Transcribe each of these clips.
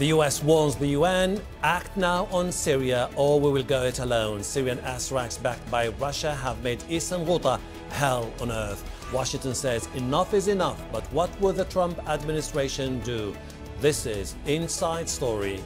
The US warns the UN, act now on Syria or we will go it alone. Syrian airstrikes backed by Russia have made Eastern Ghouta hell on earth. Washington says enough is enough, but what will the Trump administration do? This is Inside Story.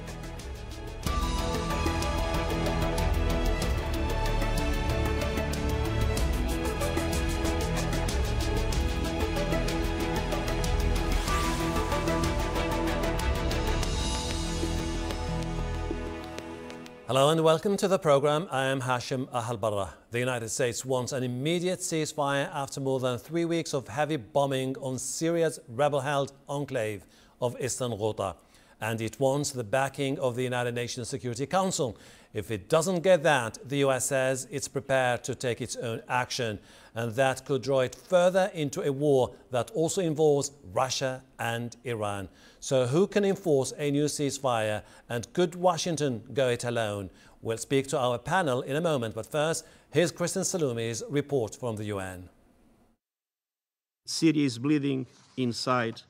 Hello and welcome to the program. I am Hashem Ahelbarra. The United States wants an immediate ceasefire after more than 3 weeks of heavy bombing on Syria's rebel-held enclave of Eastern Ghouta. And it wants the backing of the United Nations Security Council. If it doesn't get that, the US says it's prepared to take its own action. And that could draw it further into a war that also involves Russia and Iran. So who can enforce a new ceasefire, and could Washington go it alone? We'll speak to our panel in a moment, but first, here's Kristen Salumi's report from the UN. Syria is bleeding inside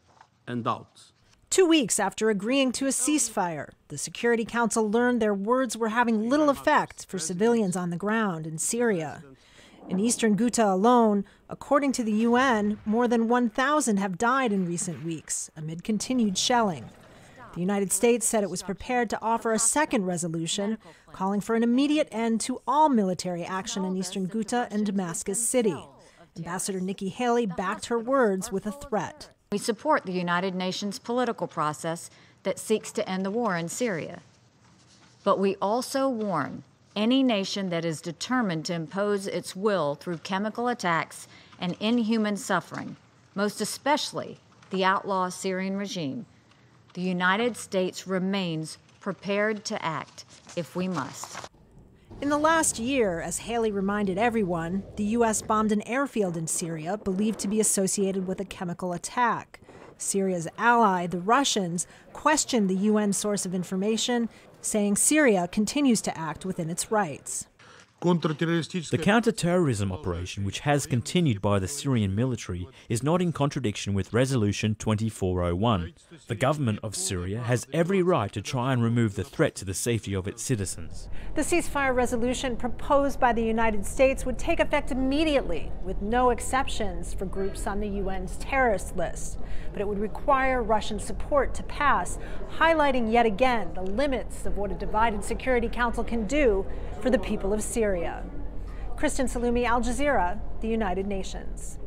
and out. 2 weeks after agreeing to a ceasefire, the Security Council learned their words were having little effect for civilians on the ground in Syria. In Eastern Ghouta alone, according to the UN, more than 1,000 have died in recent weeks amid continued shelling. The United States said it was prepared to offer a second resolution calling for an immediate end to all military action in Eastern Ghouta and Damascus City. Ambassador Nikki Haley backed her words with a threat. We support the United Nations political process that seeks to end the war in Syria. But we also warn any nation that is determined to impose its will through chemical attacks and inhuman suffering, most especially the outlaw Syrian regime. The United States remains prepared to act if we must. In the last year, as Haley reminded everyone, the U.S. bombed an airfield in Syria believed to be associated with a chemical attack. Syria's ally, the Russians, questioned the UN source of information, saying Syria continues to act within its rights. The counter-terrorism operation, which has continued by the Syrian military, is not in contradiction with Resolution 2401. The government of Syria has every right to try and remove the threat to the safety of its citizens. The ceasefire resolution proposed by the United States would take effect immediately, with no exceptions for groups on the UN's terrorist list. But it would require Russian support to pass, highlighting yet again the limits of what a divided Security Council can do for the people of Syria. Kristen Salumi, Al Jazeera, the United Nations.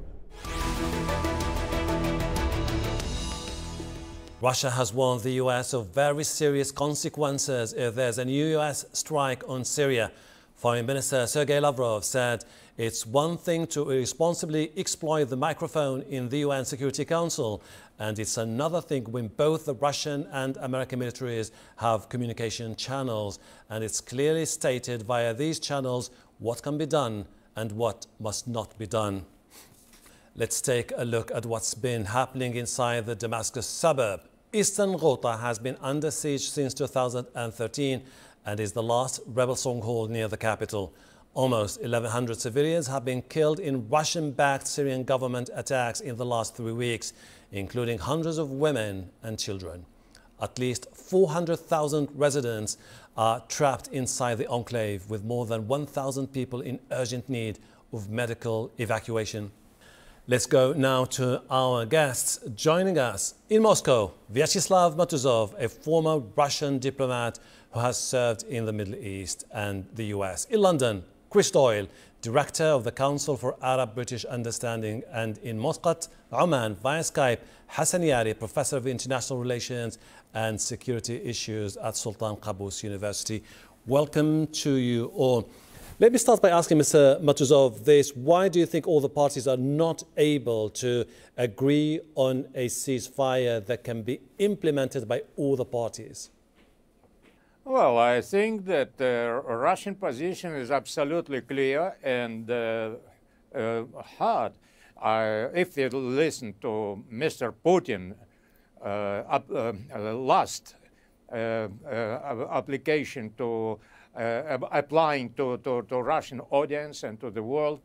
Russia has warned the US of very serious consequences if there's a new US strike on Syria. Foreign Minister Sergei Lavrov said it's one thing to irresponsibly exploit the microphone in the UN Security Council, and it's another thing when both the Russian and American militaries have communication channels, and it's clearly stated via these channels what can be done and what must not be done. Let's take a look at what's been happening inside the Damascus suburb. Eastern Ghouta has been under siege since 2013 and is the last rebel stronghold near the capital. Almost 1,100 civilians have been killed in Russian-backed Syrian government attacks in the last 3 weeks, including hundreds of women and children. At least 400,000 residents are trapped inside the enclave, with more than 1,000 people in urgent need of medical evacuation. Let's go now to our guests. Joining us in Moscow, Vyacheeslav Matuzov, a former Russian diplomat who has served in the Middle East and the US. In London, Chris Doyle, Director of the Council for Arab-British Understanding, and in Muscat, Oman, via Skype, Hassan Yari, Professor of International Relations and Security Issues at Sultan Qaboos University. Welcome to you all. Let me start by asking Mr. Matuzov this. Why do you think all the parties are not able to agree on a ceasefire that can be implemented by all the parties? Well, I think that the Russian position is absolutely clear and hard. If you listen to Mr. Putin last application to applying to Russian audience and to the world,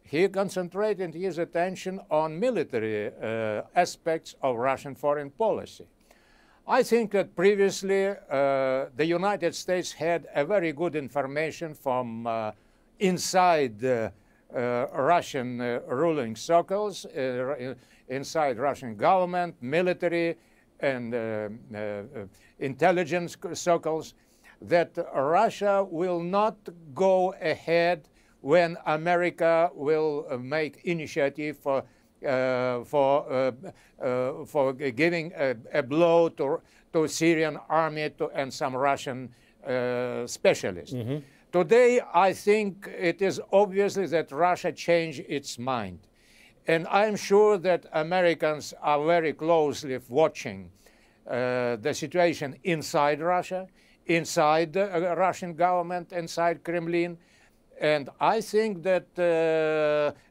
he concentrated his attention on military aspects of Russian foreign policy. I think that previously the United States had a very good information from inside Russian ruling circles, inside Russian government, military, and intelligence circles, that Russia will not go ahead when America will make initiative for giving a blow to Syrian army and some Russian specialists. Mm-hmm. Today, I think it is obviously that Russia changed its mind. And I'm sure that Americans are very closely watching the situation inside Russia, inside the Russian government, inside Kremlin. And I think that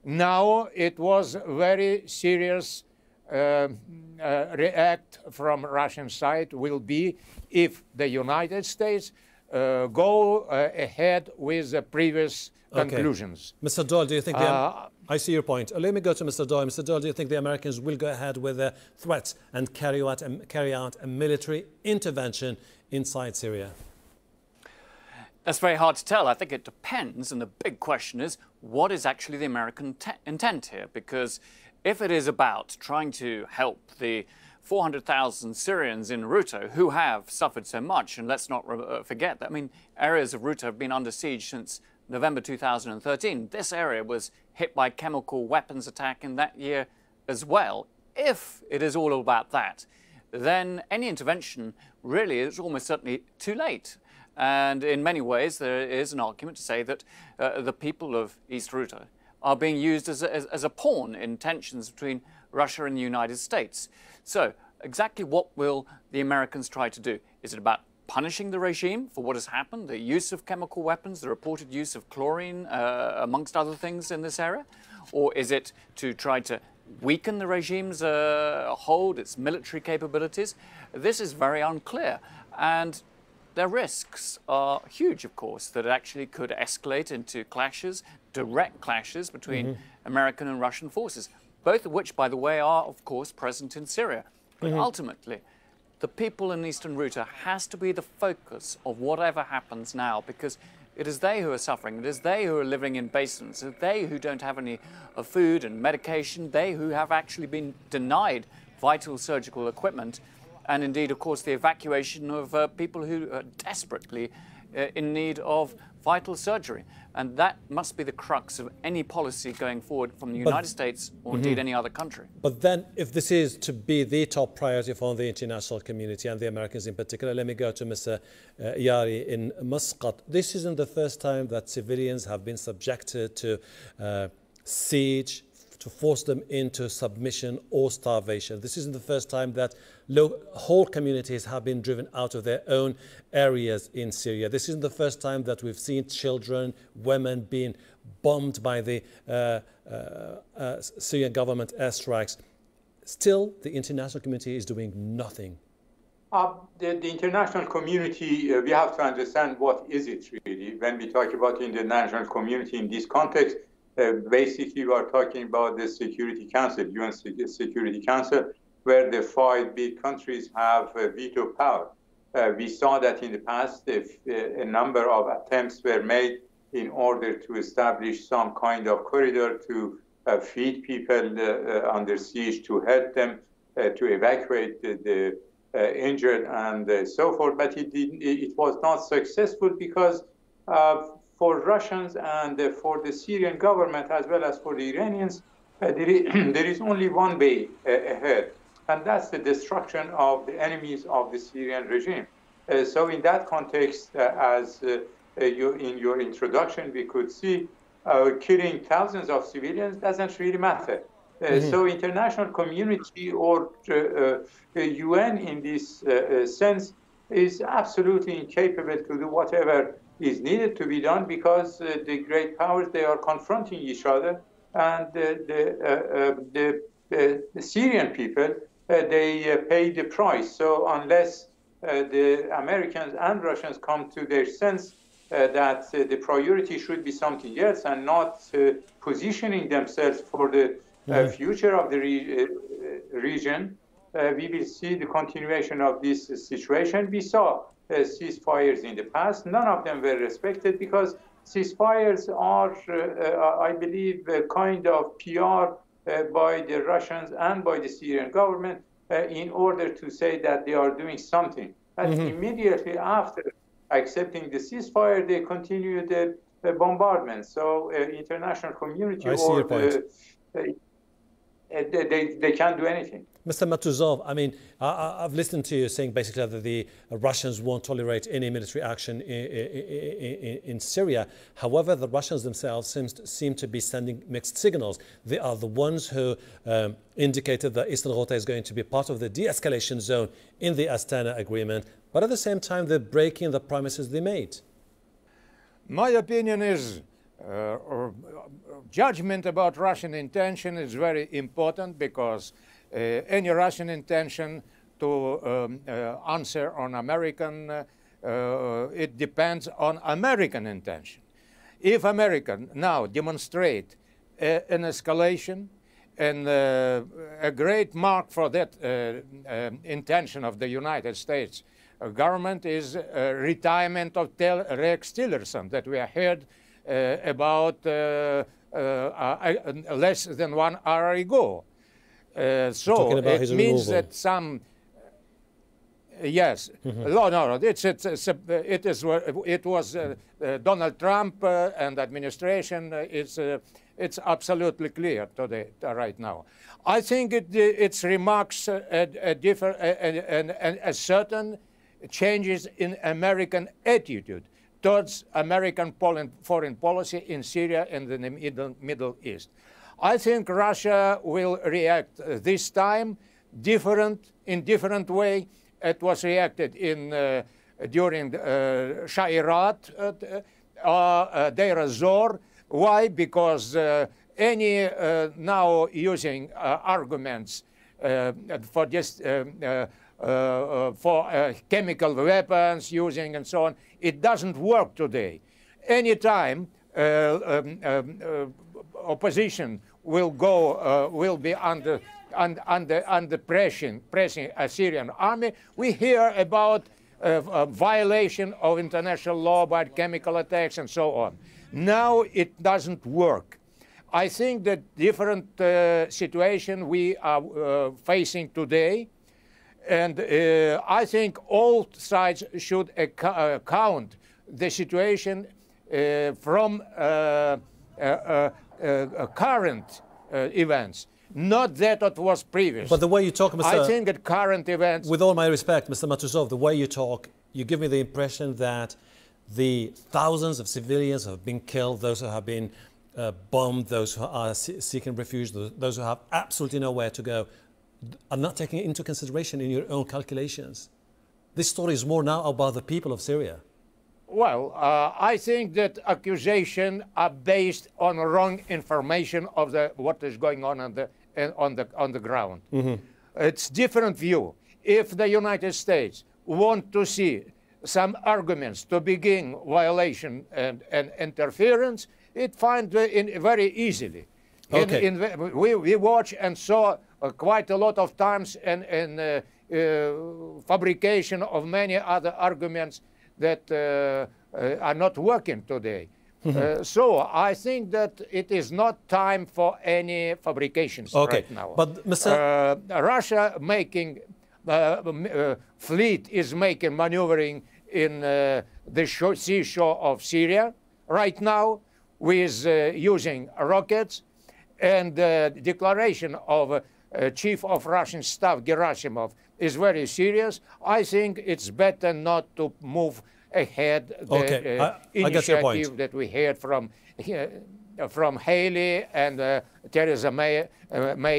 now it was very serious react from Russian side will be if the United States go ahead with the previous conclusions. Mr. Doyle, do you think I see your point. Let me go to Mr. Doyle. Mr. Doyle, do you think the Americans will go ahead with their threats and carry out a military intervention inside Syria? That's very hard to tell. I think it depends, and the big question is, what is actually the American intent here? Because if it is about trying to help the 400,000 Syrians in Ghouta who have suffered so much, and let's not forget that, I mean, areas of Ghouta have been under siege since November 2013. This area was hit by chemical weapons attack in that year as well. If it is all about that, then any intervention really is almost certainly too late. And in many ways, there is an argument to say that the people of East Ghouta are being used as a pawn in tensions between Russia and the United States. So exactly what will the Americans try to do? Is it about punishing the regime for what has happened, the use of chemical weapons, the reported use of chlorine, amongst other things in this area? Or is it to try to weaken the regime's hold, its military capabilities? This is very unclear. And their risks are huge, of course, that it actually could escalate into clashes, direct clashes between American and Russian forces, both of which, by the way, are, of course, present in Syria. But ultimately, the people in Eastern Ghouta has to be the focus of whatever happens now, because it is they who are suffering. It is they who are living in basements. It is they who don't have any food and medication. They who have actually been denied vital surgical equipment. And indeed, of course, the evacuation of people who are desperately in need of vital surgery. And that must be the crux of any policy going forward from the United States or indeed any other country. But then, if this is to be the top priority for the international community and the Americans in particular, let me go to Mr. Yari in Muscat. This isn't the first time that civilians have been subjected to siege, to force them into submission or starvation. This isn't the first time that whole communities have been driven out of their own areas in Syria. This isn't the first time that we've seen children, women being bombed by the Syrian government airstrikes. Still, the international community is doing nothing. The international community, we have to understand what is it really. When we talk about the international community in this context, basically we are talking about the Security Council, UN Security Council, where the 5 big countries have veto power. We saw that in the past, a number of attempts were made in order to establish some kind of corridor to feed people under siege, to help them to evacuate the injured and so forth. But it was not successful because for Russians and for the Syrian government, as well as for the Iranians, there is only one way ahead, and that's the destruction of the enemies of the Syrian regime. So in that context, as in your introduction, we could see killing thousands of civilians doesn't really matter. So international community or UN in this sense is absolutely incapable to do whatever is needed to be done, because the great powers, they are confronting each other, and the Syrian people, they pay the price. So unless the Americans and Russians come to their sense that the priority should be something else and not positioning themselves for the future of the region, we will see the continuation of this situation. We saw ceasefires in the past. None of them were respected because ceasefires are, I believe, a kind of PR by the Russians and by the Syrian government in order to say that they are doing something. And immediately after accepting the ceasefire, they continue the bombardment. So international community they can't do anything. Mr. Matuzov, I mean, I've listened to you saying basically that the Russians won't tolerate any military action in Syria. However, the Russians themselves seem to be sending mixed signals. They are the ones who indicated that Eastern Ghouta is going to be part of the de-escalation zone in the Astana agreement, but at the same time, they're breaking the promises they made. My opinion is judgment about Russian intention is very important because any Russian intention to answer on American, it depends on American intention. If America now demonstrate an escalation, and a great mark for that intention of the United States government is retirement of Rex Tillerson that we heard about less than 1 hour ago. So it means that some, yes, no, it was Donald Trump and administration. It's absolutely clear today, right now. I think it remarks a certain changes in American attitude towards American foreign policy in Syria and in the Middle East. I think Russia will react this time in different way. It was reacted during Shairat, Deir ez-Zor. Why? Because any now using arguments for this for chemical weapons using and so on, it doesn't work today. Anytime opposition will be under pressing a Syrian army, we hear about violation of international law by chemical attacks and so on. Now it doesn't work. I think that different situation we are facing today, and I think all sides should account the situation from current events, not that was previous. But the way you talk, I think that current events... With all my respect, Mr. Matuzov, the way you talk, you give me the impression that the thousands of civilians who have been killed, those who have been bombed, those who are seeking refuge, those who have absolutely nowhere to go, are not taking it into consideration in your own calculations. This story is more now about the people of Syria. Well, I think that accusations are based on wrong information of what is going on the ground. It's different view. If the United States want to see some arguments to begin violation and interference, it finds it very easily. Okay. We watch and saw quite a lot of times and fabrication of many other arguments that are not working today. So I think that it is not time for any fabrications right now. But Mr. Russia making fleet is maneuvering in the seashore of Syria right now with using rockets, and the declaration of Chief of Russian Staff Gerasimov is very serious. I think it's better not to move ahead the initiative that we heard from Haley and Theresa May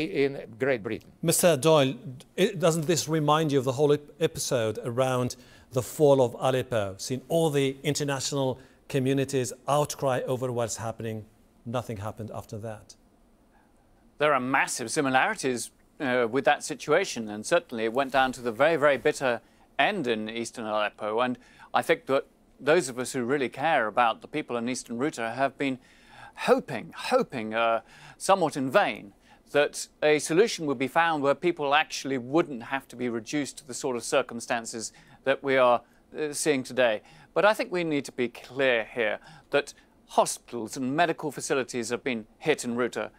in Great Britain. Mr. Doyle, doesn't this remind you of the whole episode around the fall of Aleppo? Seeing all the international community's outcry over what's happening, nothing happened after that. There are massive similarities with that situation, and certainly it went down to the very, very bitter end in eastern Aleppo. And I think that those of us who really care about the people in Eastern Ghouta have been hoping somewhat in vain, that a solution would be found where people actually wouldn't have to be reduced to the sort of circumstances that we are seeing today. But I think we need to be clear here that hospitals and medical facilities have been hit in Ghouta.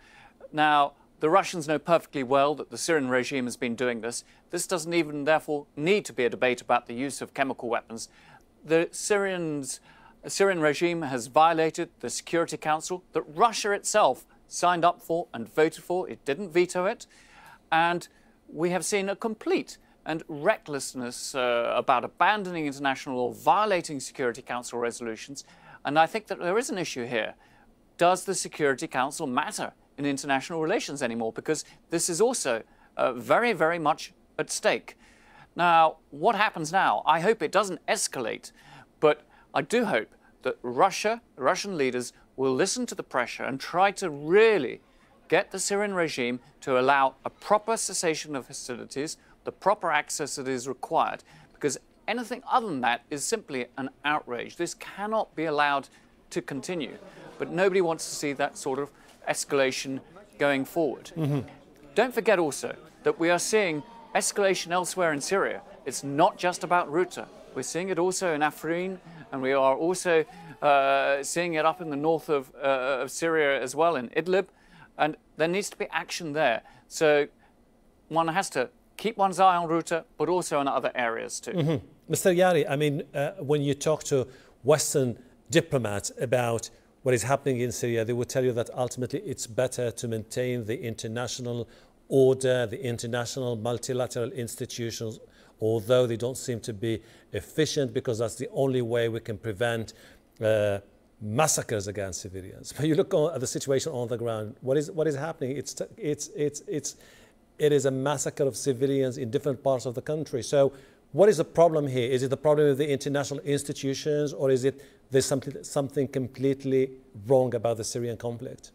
Now, the Russians know perfectly well that the Syrian regime has been doing this. This doesn't even, therefore, need to be a debate about the use of chemical weapons. The Syrian regime has violated the Security Council that Russia itself signed up for and voted for. It didn't veto it. And we have seen a complete and recklessness about abandoning international law, violating Security Council resolutions. And I think that there is an issue here. Does the Security Council matter in international relations anymore? Because this is also very, very much at stake. Now, what happens now? I hope it doesn't escalate, but I do hope that Russia, the Russian leaders, will listen to the pressure and try to really get the Syrian regime to allow a proper cessation of hostilities, the proper access that is required, because anything other than that is simply an outrage. This cannot be allowed to continue, but nobody wants to see that sort of escalation going forward. Don't forget also that we are seeing escalation elsewhere in Syria. It's not just about Ghouta. We're seeing it also in Afrin, and we are also seeing it up in the north of Syria as well, in Idlib, and there needs to be action there. So one has to keep one's eye on Ghouta, but also in other areas too. Mr. Yari, I mean, when you talk to Western diplomats about what is happening in Syria, they will tell you that ultimately it's better to maintain the international order, the international multilateral institutions, although they don't seem to be efficient, because that's the only way we can prevent massacres against civilians. But you look at the situation on the ground. What is happening? It is a massacre of civilians in different parts of the country. So, what is the problem here? Is it the problem of the international institutions, or is it there's something completely wrong about the Syrian conflict?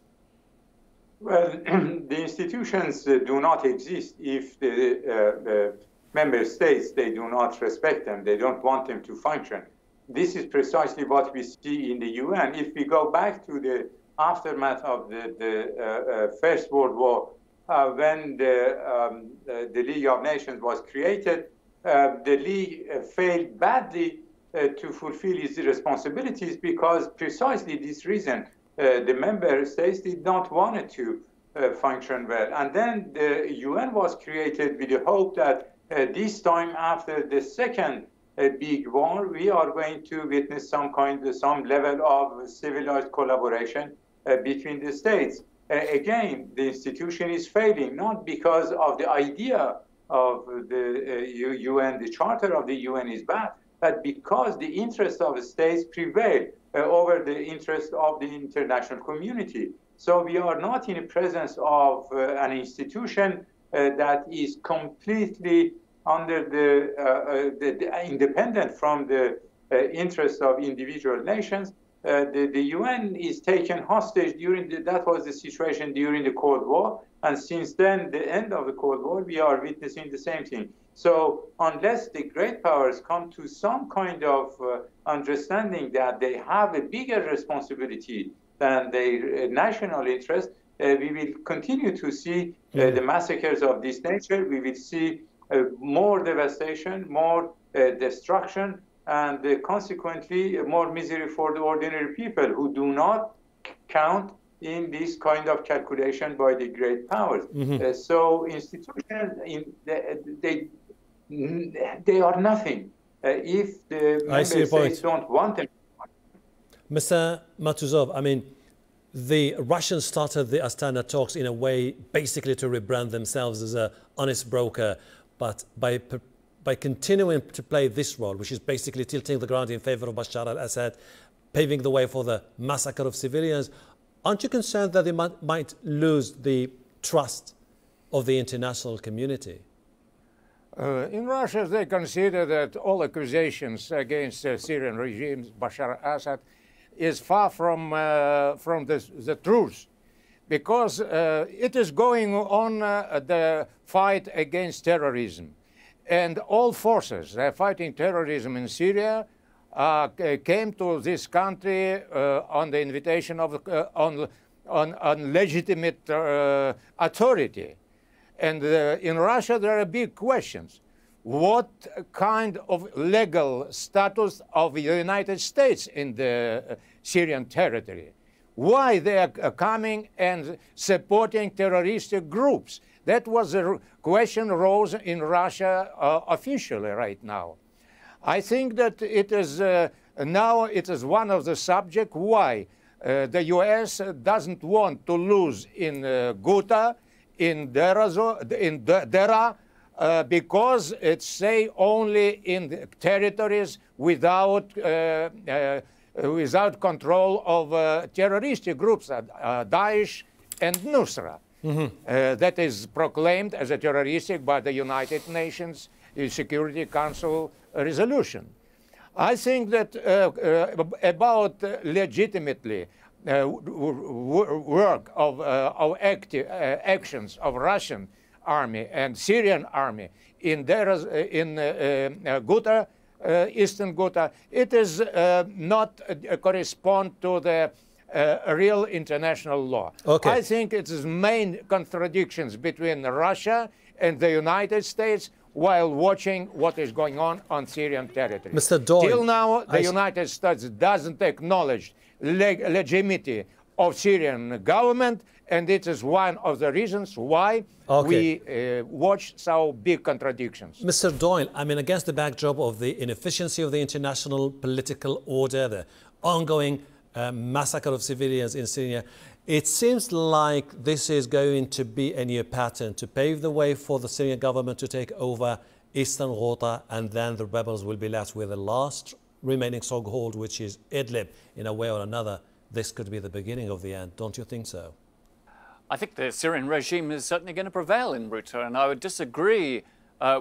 Well, the institutions do not exist if the member states, they do not respect them. They don't want them to function. This is precisely what we see in the UN. If we go back to the aftermath of the First World War, when the League of Nations was created, the League failed badly to fulfill its responsibilities because precisely this reason, the member states did not want it to function well. And then the UN was created with the hope that this time after the second big war, we are going to witness some level of civilized collaboration between the states. Again, the institution is failing, not because of the idea of the UN, the charter of the UN is bad, but because the interests of the states prevail over the interest of the international community. So we are not in the presence of an institution that is completely under the independent from the interests of individual nations. The UN is taken hostage that was the situation during the Cold War. And since then, the end of the Cold War, we are witnessing the same thing. So unless the great powers come to some kind of understanding that they have a bigger responsibility than their national interest, we will continue to see the massacres of this nature. We will see more devastation, more destruction, and consequently more misery for the ordinary people who do not count in this kind of calculation by the great powers. So institutions, they are nothing if the member states don't want them. Mr. Matuzov, I mean, the Russians started the Astana talks in a way basically to rebrand themselves as an honest broker, but by continuing to play this role, which is basically tilting the ground in favor of Bashar al-Assad, paving the way for the massacre of civilians, aren't you concerned that they might lose the trust of the international community? In Russia, they consider that all accusations against the Syrian regime, Bashar al-Assad, is far from the truth, because it is going on the fight against terrorism. And all forces fighting terrorism in Syria came to this country on the invitation of, on on legitimate authority. And in Russia, there are big questions. What kind of legal status of the United States in the Syrian territory? Why they are coming and supporting terroristic groups? That was a question rose in Russia officially right now. I think that it is now it is one of the subjects why the U.S. doesn't want to lose in Ghouta, in Dera, because it's say only in the territories without without control of terroristic groups, Daesh and Nusra. That is proclaimed as a terroristic by the United Nations Security Council resolution. I think that about legitimately work of actions of Russian army and Syrian army in Ghouta, Eastern Ghouta, it is not correspond to the real international law. Okay. I think it is main contradictions between Russia and the United States while watching what is going on Syrian territory. Mr. Doyle, till now, the United States doesn't acknowledge legitimacy of Syrian government, and it is one of the reasons why we watch so big contradictions. Mr. Doyle, I mean, against the backdrop of the inefficiency of the international political order, the ongoing massacre of civilians in Syria, it seems like this is going to be a new pattern to pave the way for the Syrian government to take over Eastern Ghouta, and then the rebels will be left with the last remaining stronghold, which is Idlib. In a way or another, this could be the beginning of the end. Don't you think so? I think the Syrian regime is certainly going to prevail in Ghouta, and I would disagree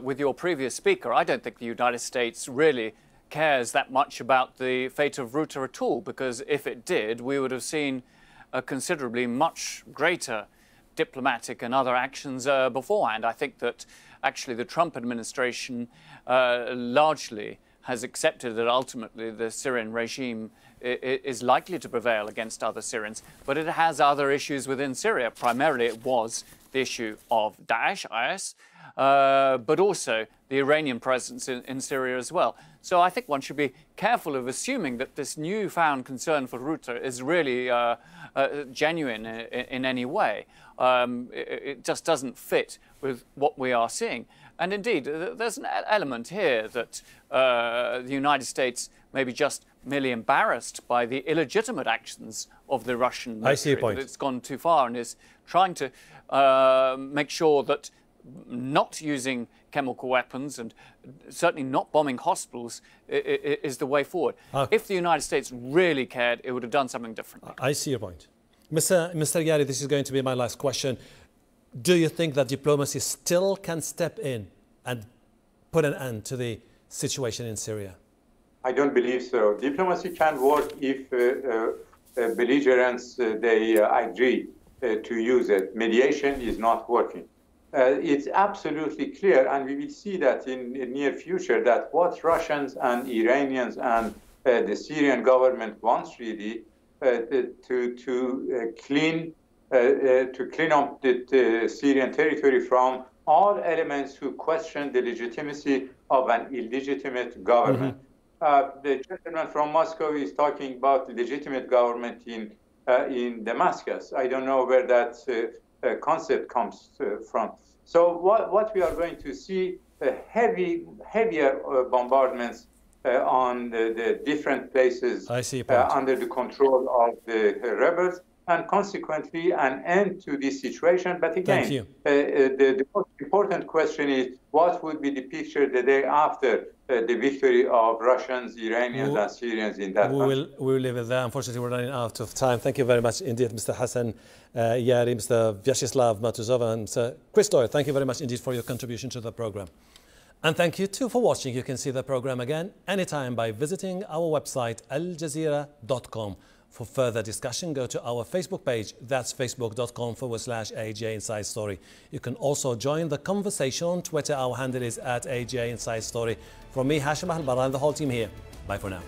with your previous speaker. I don't think the United States really cares that much about the fate of Ghouta at all, because if it did, we would have seen a considerably much greater diplomatic and other actions beforehand. I think that actually the Trump administration largely has accepted that ultimately the Syrian regime is likely to prevail against other Syrians, but it has other issues within Syria. Primarily it was the issue of Daesh, IS, but also the Iranian presence in Syria as well. So I think one should be careful of assuming that this newfound concern for Ghouta is really genuine in any way. It just doesn't fit with what we are seeing. And indeed, there's an element here that the United States may be just merely embarrassed by the illegitimate actions of the Russian military. I see your point. That it's gone too far and is trying to make sure that not using chemical weapons and certainly not bombing hospitals is the way forward. If the United States really cared, it would have done something different. I see your point. Mr. Yari, this is going to be my last question. Do you think that diplomacy still can step in and put an end to the situation in Syria? I don't believe so. Diplomacy can work if belligerents they agree to use it. Mediation is not working. It's absolutely clear, and we will see that in the near future, that what Russians and Iranians and the Syrian government wants really to clean up the Syrian territory from all elements who question the legitimacy of an illegitimate government. The gentleman from Moscow is talking about the legitimate government in Damascus. I don't know where that concept comes from. So what we are going to see heavier bombardments on the different places under the control of the rebels, and consequently an end to this situation. But again, the most important question is what would be the picture the day after the victory of Russians, Iranians, and Syrians in that country. We will leave it there. Unfortunately, we're running out of time. Thank you very much indeed, Mr. Hassan Yari, Mr. Vyacheeslav Matuzov, and Mr. Chris Doyle. Thank you very much indeed for your contribution to the program. And thank you too for watching. You can see the program again anytime by visiting our website, aljazeera.com. For further discussion, go to our Facebook page. That's facebook.com/AJ Inside Story. You can also join the conversation on Twitter. Our handle is @AJ Inside Story. From me, Hashem Ahelbarra, and the whole team here. Bye for now.